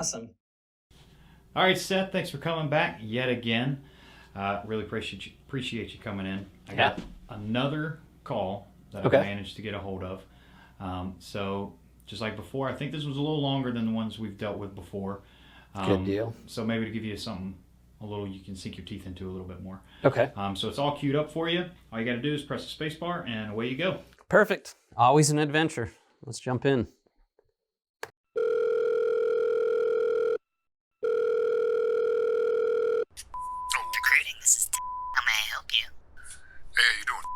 awesome. All right, Seth, thanks for coming back yet again. Really appreciate you coming in. I got another call that I managed to get a hold of. So just like before, I think this was a little longer than the ones we've dealt with before. Good deal. So maybe to give you something a little you can sink your teeth into a little bit more. Okay. So it's all queued up for you. All you got to do is press the space bar and away you go. Perfect. Always an adventure. Let's jump in. Recruiting, this is how may I help you? Hey, how you doing?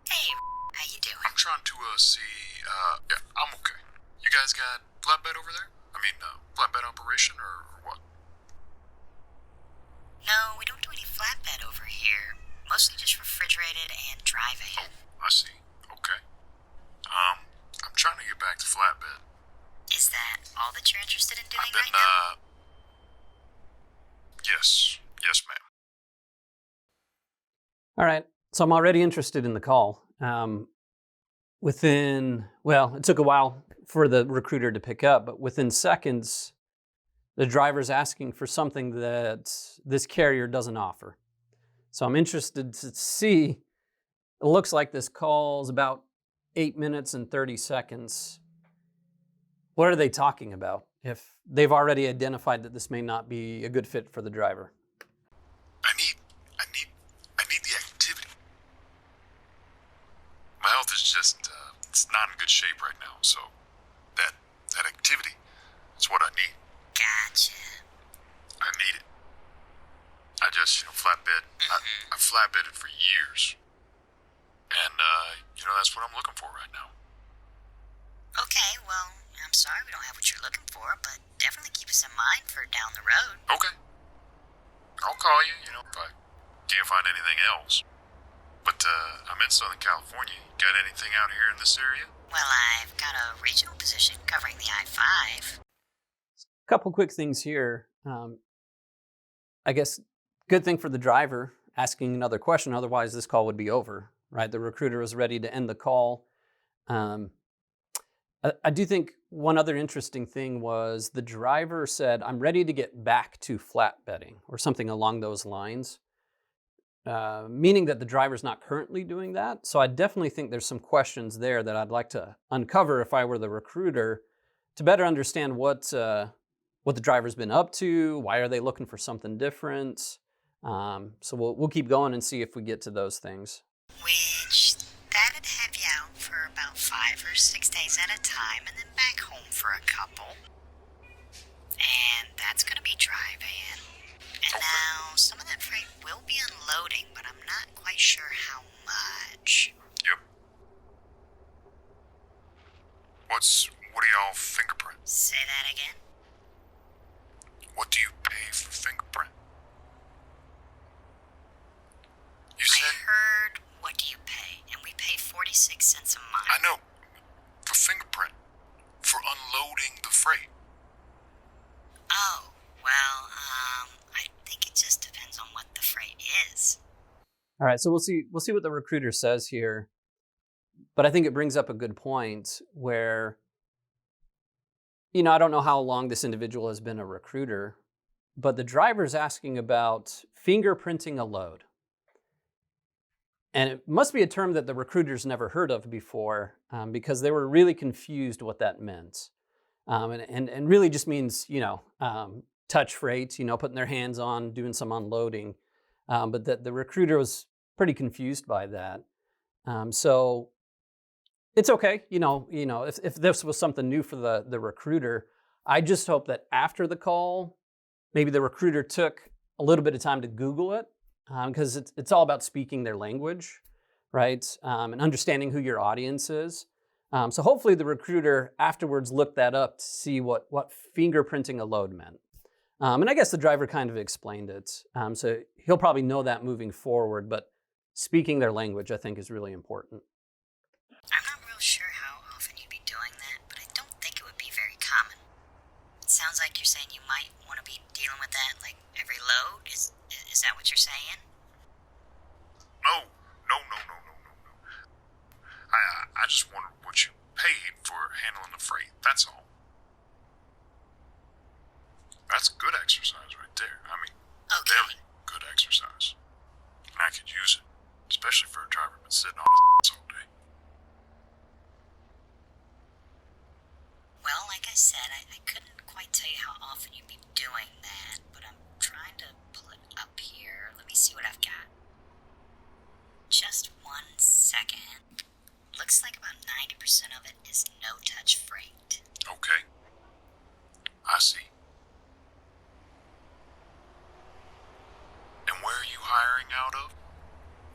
Hey, how you doing? I'm trying to see, yeah, I'm okay. You guys got flatbed over there? I mean, flatbed operation or what? No, we don't do any flatbed over here. Mostly just refrigerated and dry van. Oh, I see. Okay. I'm trying to get back to flatbed. Is that all that you're interested in doing I've been, right now? Yes. Yes, ma'am. All right. So I'm already interested in the call. It took a while for the recruiter to pick up, but within seconds, the driver's asking for something that this carrier doesn't offer. So I'm interested to see, it looks like this call's about 8 minutes and 30 seconds. What are they talking about if they've already identified that this may not be a good fit for the driver? I need the activity. My health is just, it's not in good shape right now, so that activity is what I need. Gotcha. I need it. I just, flatbed. I've flatbedded for years. And, that's what I'm looking for right now. Okay, well, I'm sorry we don't have what you're looking for, but definitely keep us in mind for down the road. Okay. I'll call you, if I can't find anything else. But, I'm in Southern California. Got anything out here in this area? Well, I've got a regional position covering the I-5. A couple quick things here. I guess good thing for the driver asking another question, otherwise this call would be over, right? The recruiter was ready to end the call. I do think one other interesting thing was the driver said, I'm ready to get back to flatbedding or something along those lines, meaning that the driver's not currently doing that. So I definitely think there's some questions there that I'd like to uncover if I were the recruiter to better understand what the driver's been up to, why are they looking for something different. So we'll keep going and see if we get to those things. Which, that'd have you out for about 5 or 6 days at a time and then back home for a couple. And that's gonna be dry van. And now, some of that freight will be unloading, but I'm not quite sure how much. Yep. What do y'all fingerprint? Say that again? What do you pay for fingerprint? You said... I heard, what do you pay? And we pay 46 cents a mile. I know. For fingerprint. For unloading the freight. Oh, well, I think it just depends on what the freight is. All right, so we'll see what the recruiter says here. But I think it brings up a good point where, I don't know how long this individual has been a recruiter, but the driver's asking about fingerprinting a load. And it must be a term that the recruiter's never heard of before, because they were really confused what that meant. And really just means, touch freight, putting their hands on, doing some unloading. But the recruiter was pretty confused by that. So it's okay, if this was something new for the recruiter. I just hope that after the call, maybe the recruiter took a little bit of time to Google it, because it's all about speaking their language, right? And understanding who your audience is. So hopefully the recruiter afterwards looked that up to see what fingerprinting a load meant. And I guess the driver kind of explained it. So he'll probably know that moving forward, but speaking their language, I think, is really important. I'm not real sure how often you'd be doing that, but I don't think it would be very common. It sounds like you're saying you might want to be dealing with that, like, every load? Is that what you're saying? No. I just wondered what you paid for handling the freight, that's all. That's good exercise right there. I mean, Okay. very good exercise. And I could use it, especially for a driver been sitting on his all day. Well, like I said, I couldn't quite tell you how often you'd be doing that, but I'm trying to pull it up here. Let me see what I've got. Just 1 second. Looks like about 90% of it is no-touch freight. Okay. I see. And where are you hiring out of?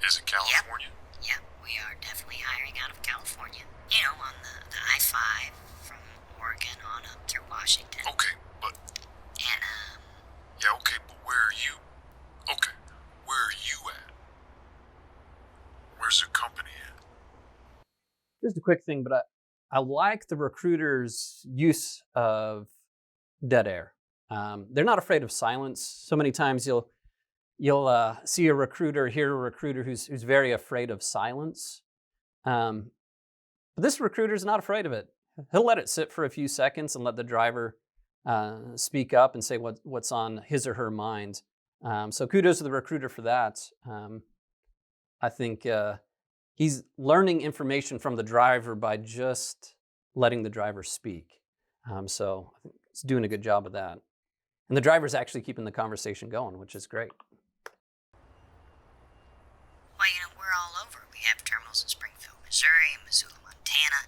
Is it California? Yep, we are definitely hiring out of California. You know, on the I-5 from Oregon on up through Washington. Okay, but And, yeah, okay, but where are you? Okay, where are you at? Where's the company at? Just a quick thing, but I like the recruiter's use of dead air. They're not afraid of silence. So many times you'll see a recruiter, hear a recruiter who's very afraid of silence. But this recruiter's not afraid of it. He'll let it sit for a few seconds and let the driver speak up and say what's on his or her mind. So kudos to the recruiter for that. I think he's learning information from the driver by just letting the driver speak. So I think he's doing a good job of that. And the driver's actually keeping the conversation going, which is great. well, you know, we're all over. We have terminals in Springfield, Missouri, Missoula, Montana,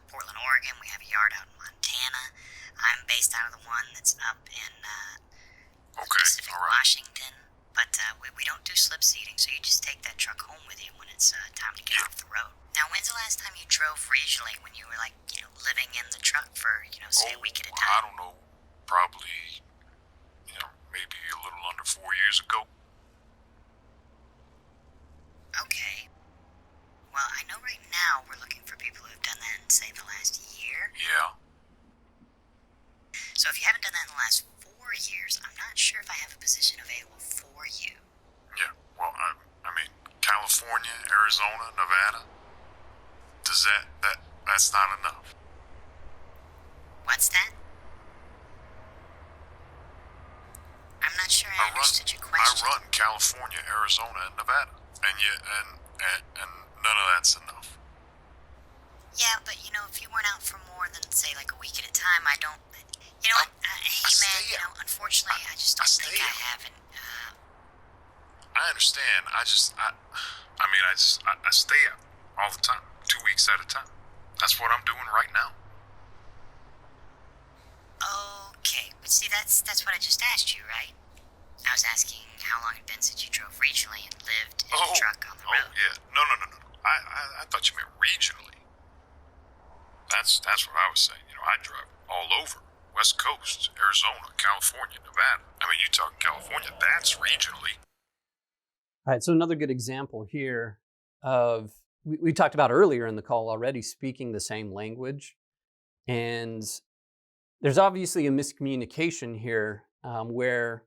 Portland, Oregon. We have a yard out in Montana. I'm based out of the one that's up in Okay, Pacific all right. Washington. But we don't do slip seating, so you just take that truck home with you when it's time to get off the road. Now, when's the last time you drove regionally when you were, like, you know, living in the truck for, you know, say a week at a I time? don't know, probably, maybe a little under 4 years ago. Okay. Well, I know right now we're looking for people who've done that in, say, the last year. Yeah. So if you haven't done that in the last 4 years, I'm not sure if I have a position available for you. Yeah, well, I mean, California, Arizona, Nevada. Does that's not enough. What's that? I'm not sure I understood your question. I run California, Arizona, and Nevada, and none of that's enough. Yeah, but you know, if you weren't out for more than, say, like a week at a time, I don't. You know what? Hey, man, you know, unfortunately, I just don't think I haven't. I understand. I stay out all the time, 2 weeks at a time. That's what I'm doing right now. Okay, but see, that's what I just asked you, right? I was asking how long it had been since you drove regionally and lived in a truck on the road. Oh, yeah. No. I thought you meant regionally. That's what I was saying. You know, I drive all over. West Coast, Arizona, California, Nevada. I mean, you talk California, that's regionally. All right, so another good example here of, we talked about earlier in the call already, speaking the same language. And there's obviously a miscommunication here where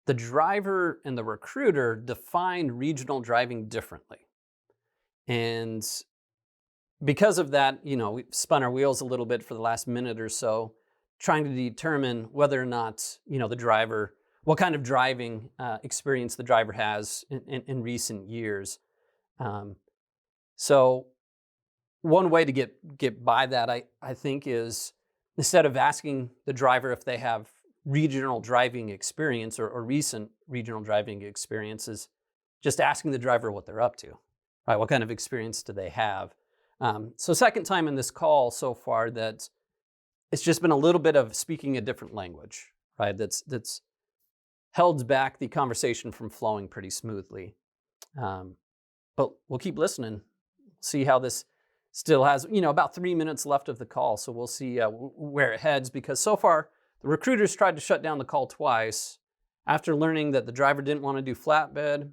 the driver and the recruiter define regional driving differently. And because of that, you know, we've spun our wheels a little bit for the last minute or so, trying to determine whether or not, you know, the driver, what kind of driving experience the driver has in recent years. So one way to get by that, I think, is instead of asking the driver if they have regional driving experience or recent regional driving experiences, just asking the driver what they're up to, right? What kind of experience do they have? So second time in this call so far that it's just been a little bit of speaking a different language, right? That's held back the conversation from flowing pretty smoothly. But we'll keep listening, see how this still has, you know, about 3 minutes left of the call. So we'll see where it heads, because so far the recruiters tried to shut down the call twice after learning that the driver didn't want to do flatbed,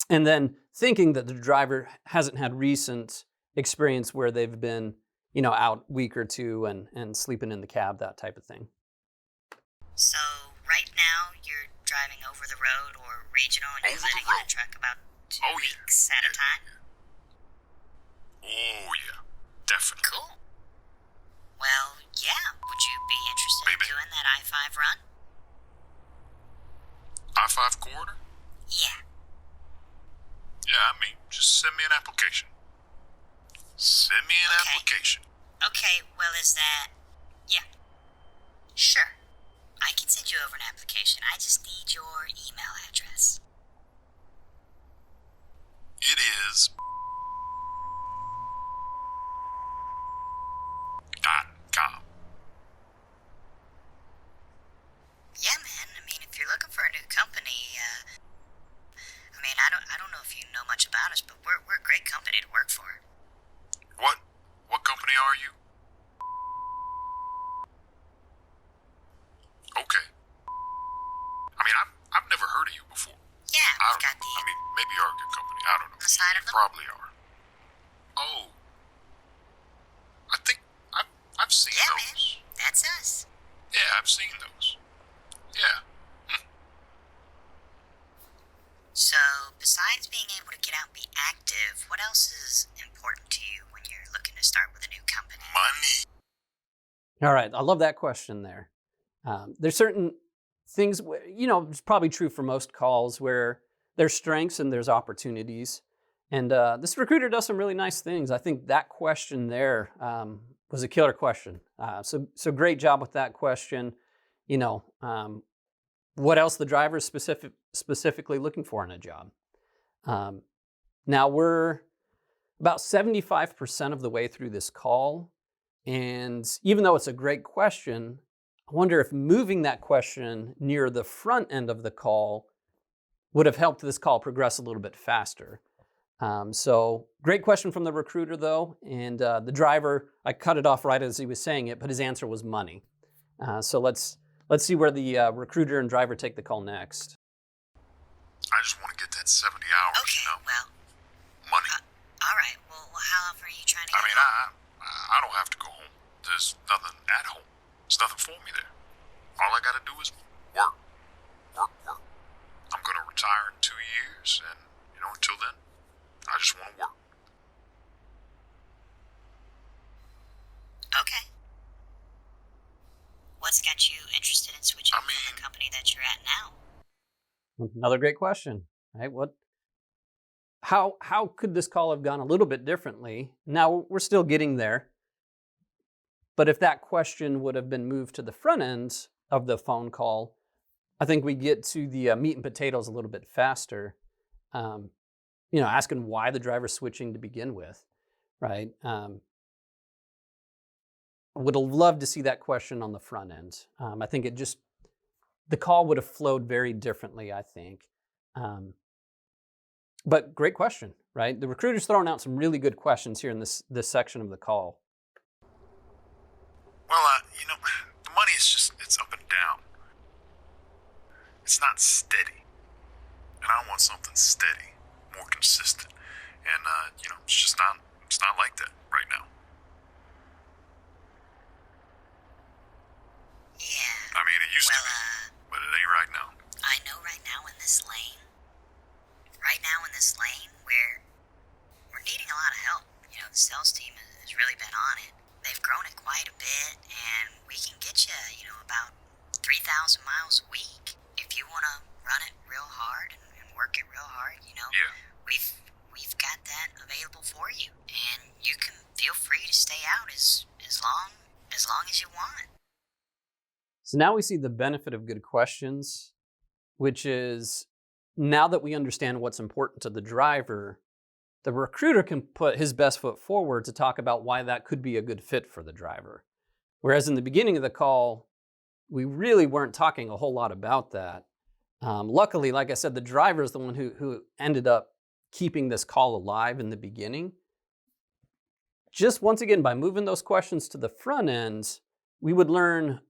and then thinking that the driver hasn't had recent experience where they've been, you know, out a week or two and sleeping in the cab, that type of thing. So right now you're driving over the road or regional, and you're Over the living in a road. truck about 2 Oh, yeah. weeks at a time? Oh, yeah. Definitely. Cool. Well, yeah. Would you be interested Maybe. doing that I-5 run? I-5 corridor? Yeah. Yeah, I mean, just send me an application. Send me an Okay. application. Okay, well, is that... Yeah. Sure. I can send you over an application. I just need your email address. It is .com. Yeah, man. I mean, if you're looking for a new company, I don't know if you know much about us, but we're a great company to work for. What company are you? Okay. I mean, I've never heard of you before. Yeah, I we've don't got know. the I mean, maybe you're a good company. I don't know. on the side of You them. probably are. Oh. I think I've seen Yeah, man. those. That's us. Yeah, I've seen those. Yeah. So, besides being able to get out and be active, what else is important to you when you're looking to start with a new company? Money. All right, I love that question there. There's certain things, it's probably true for most calls where there's strengths and there's opportunities. And this recruiter does some really nice things. I think that question there was a killer question. So great job with that question. What else the driver is specifically looking for in a job. Now we're about 75% of the way through this call. And even though it's a great question, I wonder if moving that question near the front end of the call would have helped this call progress a little bit faster. So great question from the recruiter though. And the driver, I cut it off right as he was saying it, but his answer was money. So let's see where the recruiter and driver take the call next. I just want to get that 70 hours, Okay, well, Money. all right. Well, how often are you trying to I get mean, home? I don't have to go home. There's nothing at home. There's nothing for me there. All I gotta do is work. Work. I'm gonna retire in 2 years, and, until then, I just want to work. Okay. What's got you interested in switching I from mean- the company that you're at now? Another great question, right? How could this call have gone a little bit differently? Now we're still getting there, but if that question would have been moved to the front end of the phone call, I think we get to the meat and potatoes a little bit faster. Asking why the driver's switching to begin with, right? I would have loved to see that question on the front end. I think the call would have flowed very differently, I think. But great question, right? The recruiter's throwing out some really good questions here in this section of the call. Well, the money is it's up and down. It's not steady. And I want something steady, more consistent. And, it's not like that right now. Yeah. I mean, it used to Well, be, but it ain't right now. I know right now in this lane, we're needing a lot of help. The sales team has really been on it. They've grown it quite a bit, and we can get you, about 3,000 miles a week. If you want to run it real hard and work it real hard, Yeah. we've got that available for you. And you can feel free to stay out as long as you want. So now we see the benefit of good questions, which is now that we understand what's important to the driver, the recruiter can put his best foot forward to talk about why that could be a good fit for the driver. Whereas in the beginning of the call, we really weren't talking a whole lot about that. Luckily, like I said, the driver is the one who ended up keeping this call alive in the beginning. Just once again, by moving those questions to the front end, we would learn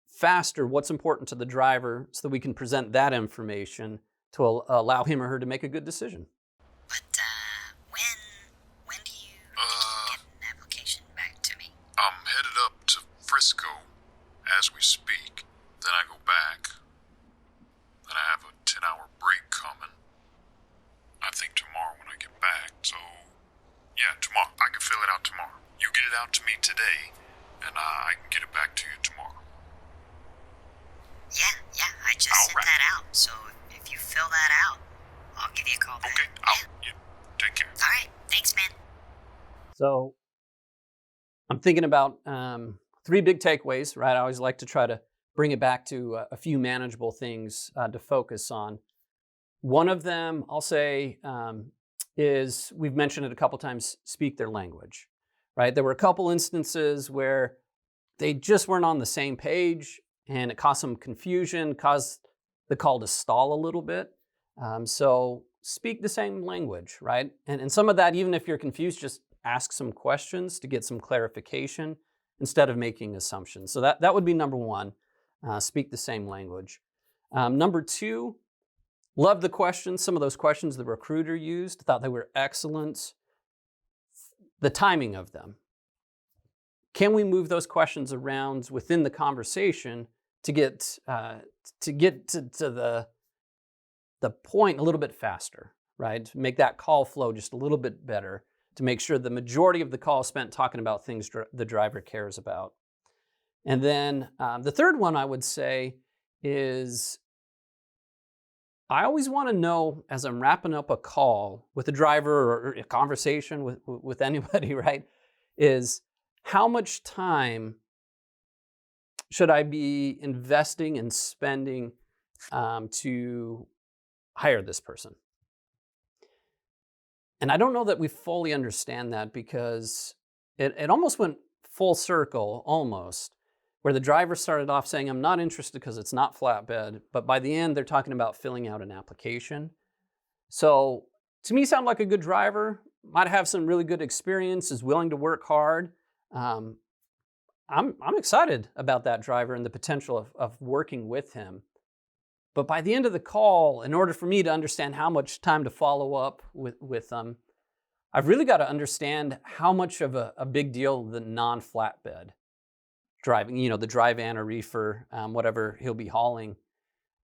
faster what's important to the driver so that we can present that information to allow him or her to make a good decision. But when do you get an application back to me? I'm headed up to Frisco as we speak. Then I go back. Then I have a 10-hour break coming. I think tomorrow when I get back. So, yeah, tomorrow. I can fill it out tomorrow. You get it out to me today, and I can get it back to you tomorrow. Yeah, I just sent Alright. that out. So if you fill that out, I'll give you a call back. Okay, you take care. All right, thanks, man. So I'm thinking about 3 big takeaways, right? I always like to try to bring it back to a few manageable things to focus on. One of them, I'll say, is we've mentioned it a couple times, speak their language, right? There were a couple instances where they just weren't on the same page and it caused some confusion, caused the call to stall a little bit. So speak the same language, right? And some of that, even if you're confused, just ask some questions to get some clarification instead of making assumptions. So that would be number one, speak the same language. Number two, love the questions. Some of those questions the recruiter used, thought they were excellent. The timing of them. Can we move those questions around within the conversation to get to the point a little bit faster, right? To make that call flow just a little bit better, to make sure the majority of the call is spent talking about things the driver cares about. And then the third one I would say is I always want to know as I'm wrapping up a call with a driver or a conversation with anybody, right, is how much time should I be investing and spending to hire this person? And I don't know that we fully understand that because it almost went full circle, almost, where the driver started off saying, I'm not interested because it's not flatbed, but by the end, they're talking about filling out an application. So to me, sound like a good driver, might have some really good experience, is willing to work hard. I'm excited about that driver and the potential of working with him. But by the end of the call, in order for me to understand how much time to follow up with them, I've really got to understand how much of a big deal the non-flatbed driving, the dry van or reefer, whatever he'll be hauling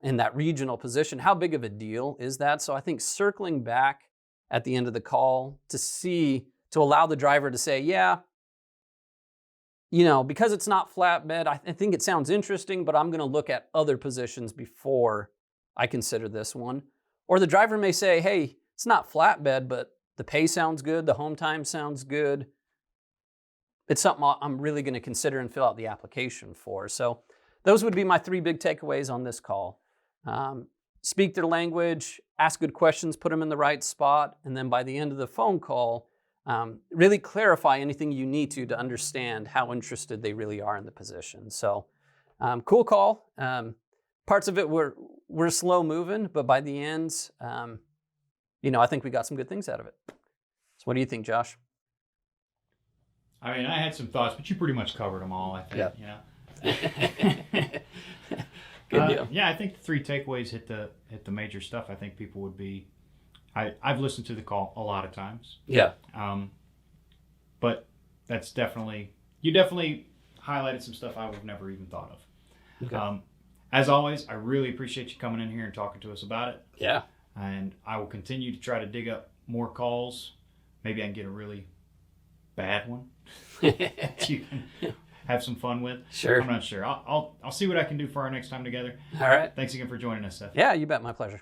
in that regional position, how big of a deal is that? So I think circling back at the end of the call to allow the driver to say, yeah, because it's not flatbed, I think it sounds interesting, but I'm going to look at other positions before I consider this one. Or the driver may say, hey, it's not flatbed, but the pay sounds good, the home time sounds good. It's something I'm really going to consider and fill out the application for. So those would be my 3 big takeaways on this call. Speak their language, ask good questions, put them in the right spot, and then by the end of the phone call, really clarify anything you need to understand how interested they really are in the position. So cool call. Parts of it were slow moving, but by the end, I think we got some good things out of it. So what do you think, Josh? I mean, I had some thoughts, but you pretty much covered them all, I think. Yeah. Good deal. Yeah, I think the 3 takeaways hit the major stuff. I think people would be. I've listened to the call a lot of times. Yeah. But that's you definitely highlighted some stuff I would have never even thought of. Okay. As always, I really appreciate you coming in here and talking to us about it. Yeah. And I will continue to try to dig up more calls. Maybe I can get a really bad one that you can have some fun with. Sure. I'm not sure. I'll see what I can do for our next time together. All right. Thanks again for joining us, Seth. Yeah, you bet. My pleasure.